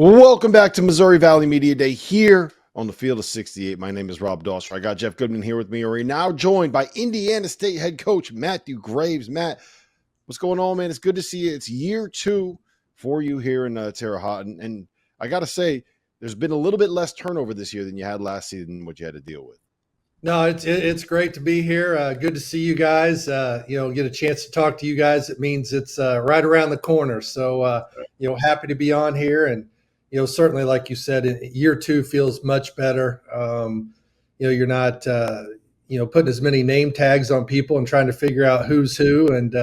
Welcome back to Missouri Valley Media Day here on the field of 68. My name is Rob Dawson. I got Jeff Goodman here with me. We're now joined by Indiana State head coach Matthew Graves. Matt, what's going on, man? It's good to see you. It's year two for you here in Terre Haute. And I got to say, there's been a little bit less turnover this year than you had last season, what you had to deal with. No, it's great to be here. Good to see you guys. Get a chance to talk to you guys. It means it's right around the corner. So, happy to be on here. And, certainly, like you said, year two feels much better. You're not, putting as many name tags on people and trying to figure out who's who. And,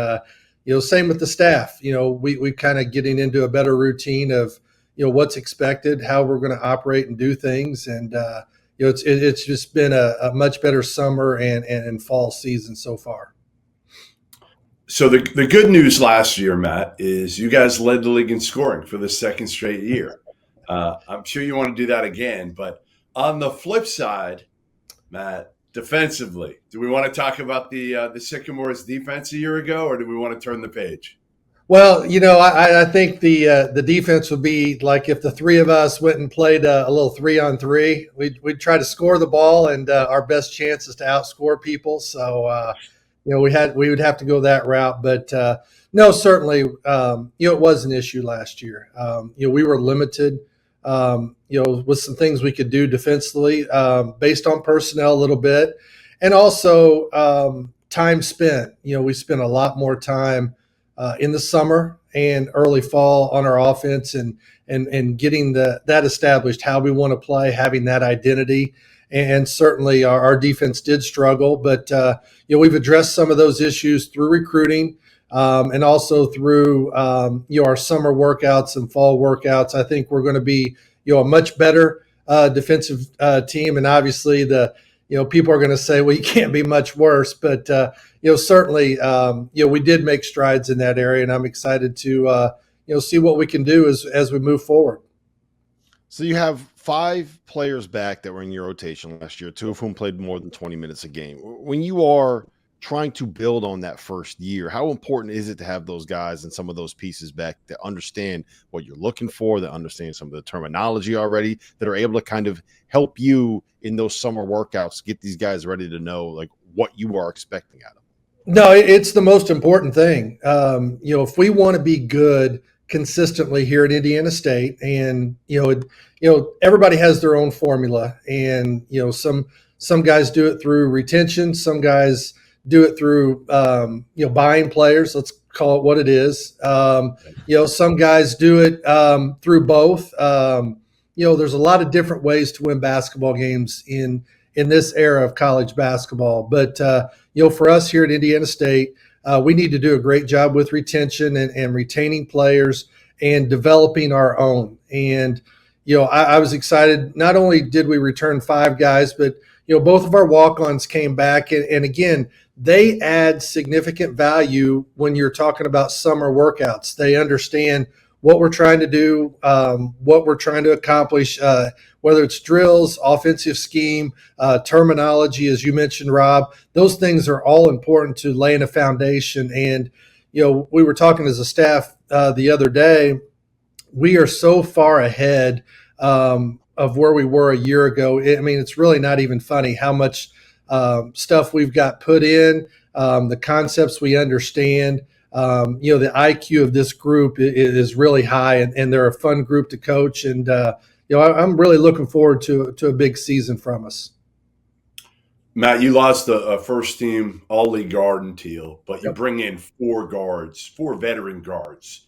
same with the staff. We kind of getting into a better routine of, what's expected, how we're going to operate and do things. And, it's just been a much better summer and fall season so far. So the good news last year, Matt, is you guys led the league in scoring for the second straight year. I'm sure you want to do that again. But on the flip side, Matt, defensively, do we want to talk about the Sycamores defense a year ago, or do we want to turn the page? Well, I think the defense would be like if the three of us went and played a little 3-on-3. We'd try to score the ball, and our best chance is to outscore people. So, we would have to go that route. But no, certainly, it was an issue last year. We were limited, with some things we could do defensively based on personnel a little bit, and also time spent. We spent a lot more time in the summer and early fall on our offense and getting that established, how we want to play, having that identity. And certainly our defense did struggle, but we've addressed some of those issues through recruiting and also through our summer workouts and fall workouts. I think we're going to be a much better defensive team, and obviously people are going to say, well, you can't be much worse, but certainly, we did make strides in that area, and I'm excited to, see what we can do as we move forward. So you have 5 players back that were in your rotation last year, 2 of whom played more than 20 minutes a game. When you are trying to build on that first year, how important is it to have those guys and some of those pieces back that understand what you're looking for, that understand some of the terminology already, that are able to kind of help you in those summer workouts, get these guys ready to know like what you are expecting out of them? No, it's the most important thing. If we want to be good consistently here at Indiana State, and everybody has their own formula, and some guys do it through retention, some guys do it through buying players. Let's call it what it is. Some guys do it through both. There's a lot of different ways to win basketball games in this era of college basketball. But, for us here at Indiana State, we need to do a great job with retention and retaining players and developing our own. And, I was excited. Not only did we return 5 guys, but, both of our walk-ons came back. And again, they add significant value when you're talking about summer workouts. They understand what we're trying to do, what we're trying to accomplish, whether it's drills, offensive scheme, terminology, as you mentioned, Rob. Those things are all important to laying a foundation. And, we were talking as a staff the other day, we are so far ahead of where we were a year ago. It's really not even funny how much stuff we've got put in, the concepts we understand. The IQ of this group is really high, and they're a fun group to coach. And, I'm really looking forward to a big season from us. Matt, you lost a first-team All-League guard in Teal, but you bring in 4 veteran guards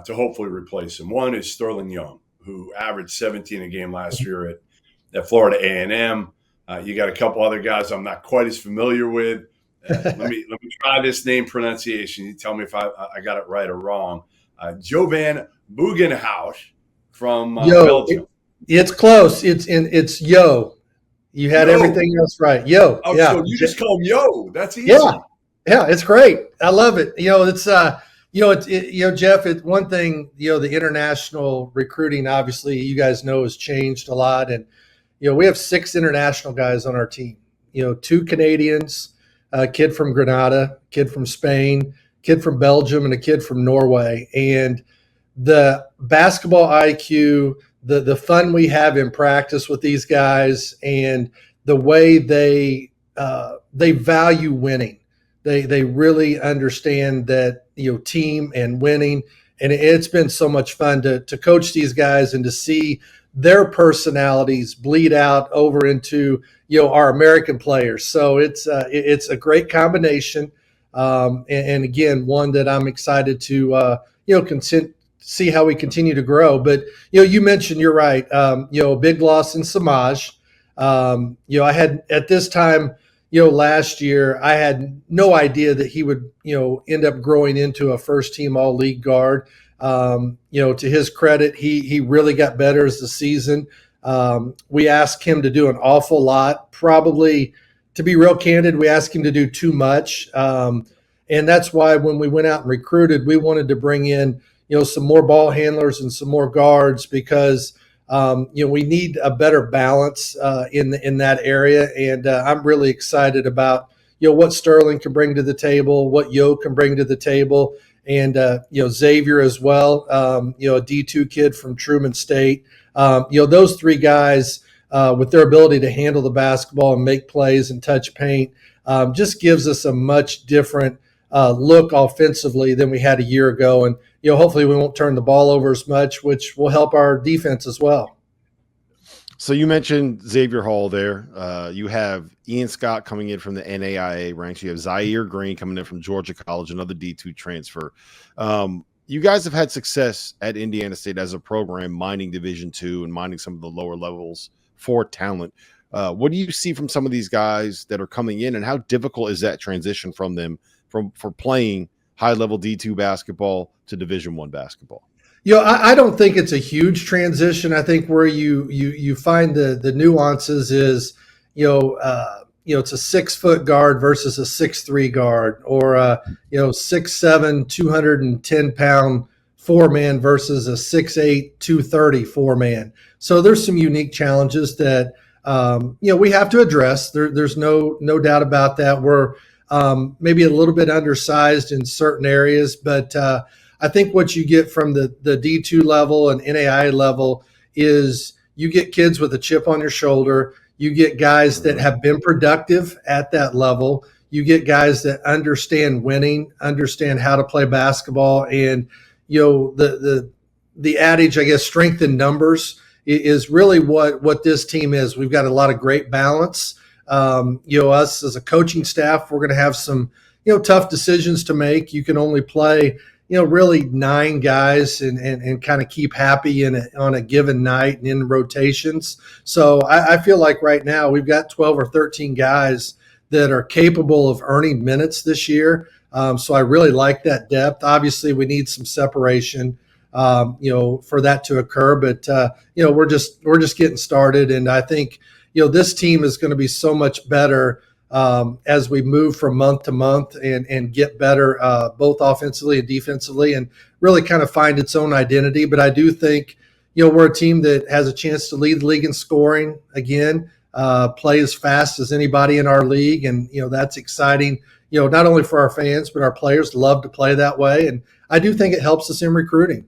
to hopefully replace him. One is Sterling Young, who averaged 17 a game last year at Florida A&M. You got a couple other guys I'm not quite as familiar with. Let me try this name pronunciation. You tell me if I got it right or wrong. Jovan Bugenhout from Belgium. It's close. It's Yo. You had everything else right. Yo. Oh, yeah. So you just call him Yo. That's easy. Yeah, it's great. I love it. It's Jeff, it's one thing, the international recruiting, obviously, you guys know, has changed a lot. And, we have 6 international guys on our team, 2 Canadians, a kid from Grenada, kid from Spain, kid from Belgium, and a kid from Norway. And the basketball IQ, the fun we have in practice with these guys, and the way they value winning. They really understand that, team and winning, and it's been so much fun to coach these guys and to see their personalities bleed out over into our American players. So it's a great combination, and again, one that I'm excited to see how we continue to grow. But you mentioned, you're right. A big loss in Samaj. I had at this time, last year, I had no idea that he would, end up growing into a first team all league guard. To his credit, he really got better as the season. We asked him to do an awful lot. Probably, to be real candid, we asked him to do too much. And that's why when we went out and recruited, we wanted to bring in, some more ball handlers and some more guards, because we need a better balance in that area. And I'm really excited about what Sterling can bring to the table, what Yo can bring to the table, and Xavier as well. A D2 kid from Truman State. Those three guys with their ability to handle the basketball and make plays and touch paint just gives us a much different look offensively than we had a year ago. And hopefully we won't turn the ball over as much, which will help our defense as well. So you mentioned Xavier Hall there. You have Ian Scott coming in from the NAIA ranks. You have Zaire Green coming in from Georgia College, another D2 transfer. You guys have had success at Indiana State as a program, mining Division II and mining some of the lower levels for talent. What do you see from some of these guys that are coming in, and how difficult is that transition from them for playing high-level D2 basketball to Division I basketball? I don't think it's a huge transition. I think where you find the nuances is, it's a 6-foot guard versus a 6'3" guard, or 6'7", 210-pound 4-man versus a 6'8", 230 4-man. So there's some unique challenges that we have to address. There's no doubt about that. We're maybe a little bit undersized in certain areas, but I think what you get from the D2 level and NAI level is you get kids with a chip on your shoulder. You get guys that have been productive at that level. You get guys that understand winning, understand how to play basketball. And, the adage, I guess, strength in numbers is really what this team is. We've got a lot of great balance. Us as a coaching staff, we're going to have some, tough decisions to make. You can only play really 9 guys and kind of keep happy on a given night and in rotations. So I feel like right now we've got 12 or 13 guys that are capable of earning minutes this year. So I really like that depth. Obviously, we need some separation, for that to occur. But we're just getting started, and I think this team is going to be so much better as we move from month to month and get better both offensively and defensively, and really kind of find its own identity. But I do think, we're a team that has a chance to lead the league in scoring again, play as fast as anybody in our league. And, that's exciting, not only for our fans, but our players love to play that way. And I do think it helps us in recruiting.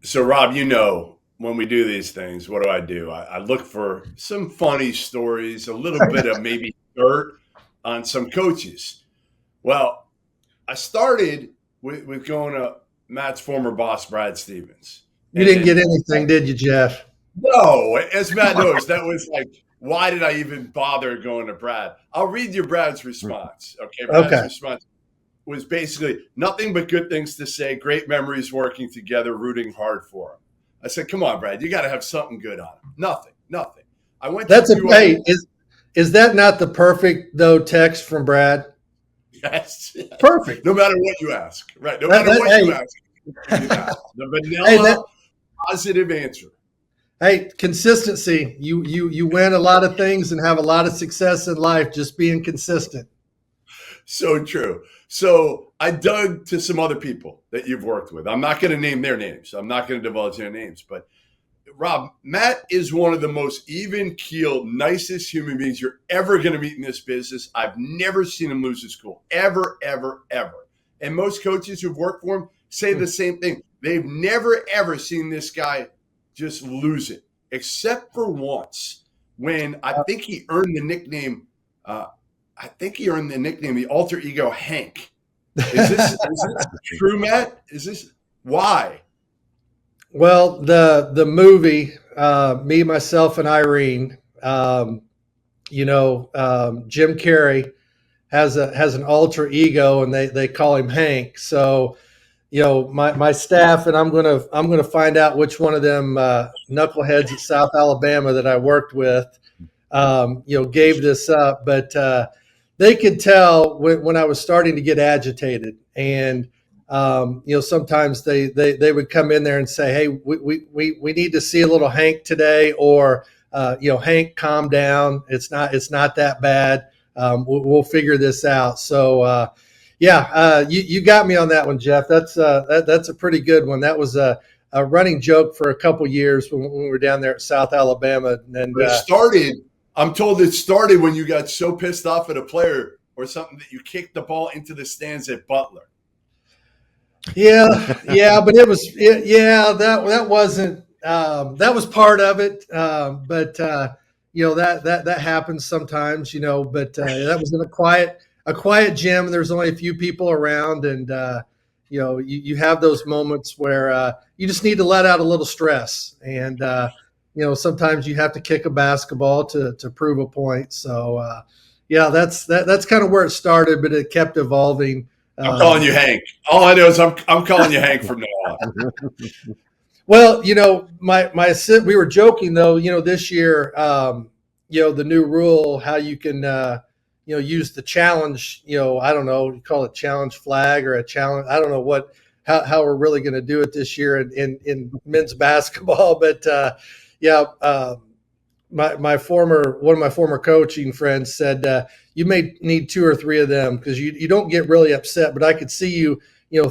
So, Rob, when we do these things, what do? I look for some funny stories, a little bit of maybe dirt on some coaches. Well, I started with going to Matt's former boss, Brad Stevens. You didn't get anything, did you, Jeff? No, as Matt knows, that was like, why did I even bother going to Brad? I'll read you Brad's response. Okay, Brad's response was basically nothing but good things to say, great memories working together, rooting hard for him. I said, come on, Brad, you got to have something good on him. Nothing. I went to hey, is that not the perfect, though, text from Brad? Yes. Perfect. No matter what you ask. Right. No matter what you ask. The vanilla positive answer. Hey, consistency. You win a lot of things and have a lot of success in life just being consistent. So true. So I dug to some other people that you've worked with. I'm not going to name their names. I'm not going to divulge their names. But, Rob, Matt is one of the most even-keeled, nicest human beings you're ever going to meet in this business. I've never seen him lose his cool. Ever. And most coaches who've worked for him, say the same thing. They've never, ever seen this guy just lose it, except for once when I think he earned the nickname. The alter ego Hank. Is this true, Matt? Is this why? Well, the movie, Me, Myself, and Irene. Jim Carrey has an alter ego, and they call him Hank. So, my staff and I'm gonna find out which one of them knuckleheads at South Alabama that I worked with, gave this up, but they could tell when I was starting to get agitated, and sometimes they would come in there and say, "Hey, we need to see a little Hank today," or Hank, calm down. It's not that bad. We'll figure this out. So, you got me on that one, Jeff. That's a pretty good one. That was a running joke for a couple years when we were down there at South Alabama. And it started. I'm told it started when you got so pissed off at a player or something that you kicked the ball into the stands at Butler. Yeah, but that wasn't. That was part of it, but that happens sometimes, But that was in a quiet gym. There's only a few people around, and you have those moments where you just need to let out a little stress, and sometimes you have to kick a basketball to prove a point. So that's kind of where it started, but it kept evolving. I'm calling you Hank. All I know is I'm calling you Hank from now on. Well, we were joking though, this year, the new rule, how you can, use the challenge, I don't know, you call it challenge flag or a challenge. I don't know how we're really going to do it this year in men's basketball, but one of my former coaching friends said, you may need 2 or 3 of them because you don't get really upset, but I could see you,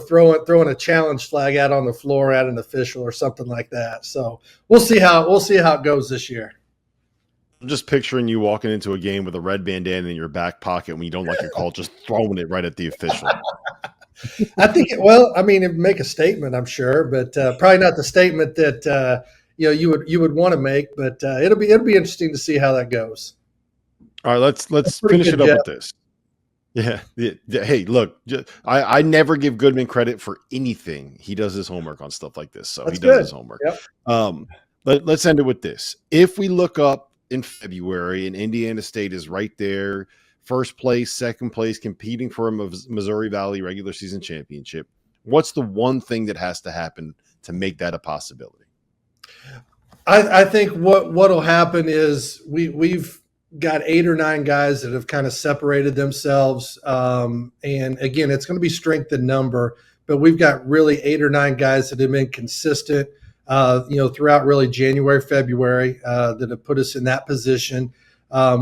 throwing a challenge flag out on the floor at an official or something like that. So we'll see how it goes this year. I'm just picturing you walking into a game with a red bandana in your back pocket when you don't like your call, just throwing it right at the official. I think it'd make a statement, I'm sure, but probably not the statement that you would want to make. But it'll be interesting to see how that goes. All right, let's finish it up with this. Yeah. Hey, look, I never give Goodman credit for anything. He does his homework on stuff like this, so That's he does good. his homework. Yep. Let's end it with this. If we look up in February and Indiana State is right there, first place, second place, competing for a Missouri Valley regular season championship, what's the one thing that has to happen to make that a possibility? I think what'll happen is we've got 8 or 9 guys that have kind of separated themselves. And again, it's going to be strength in number, but we've got really 8 or 9 guys that have been consistent, throughout really January, February, that have put us in that position.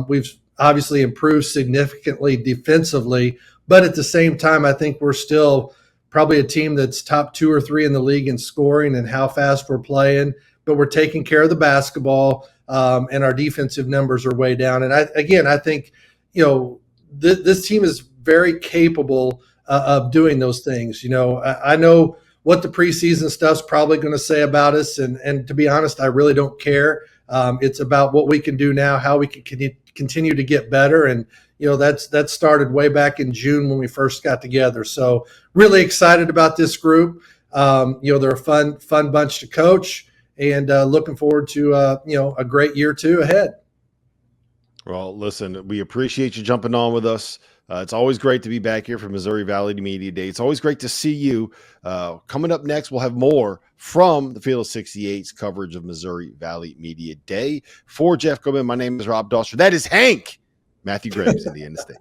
We've obviously improved significantly defensively, but at the same time, I think we're still probably a team that's top 2 or 3 in the league in scoring and how fast we're playing, but we're taking care of the basketball. And our defensive numbers are way down. And I think, this team is very capable of doing those things. I know what the preseason stuff's probably going to say about us. And to be honest, I really don't care. It's about what we can do now, how we can continue to get better. And, that started way back in June when we first got together. So really excited about this group. They're a fun bunch to coach. And looking forward to a great year 2 ahead. Well, listen, we appreciate you jumping on with us. It's always great to be back here for Missouri Valley Media Day. It's always great to see you. Coming up next, we'll have more from the Field of 68's coverage of Missouri Valley Media Day. For Jeff Goodman, my name is Rob Dosser. That is Hank Matthew Graves, Indiana State.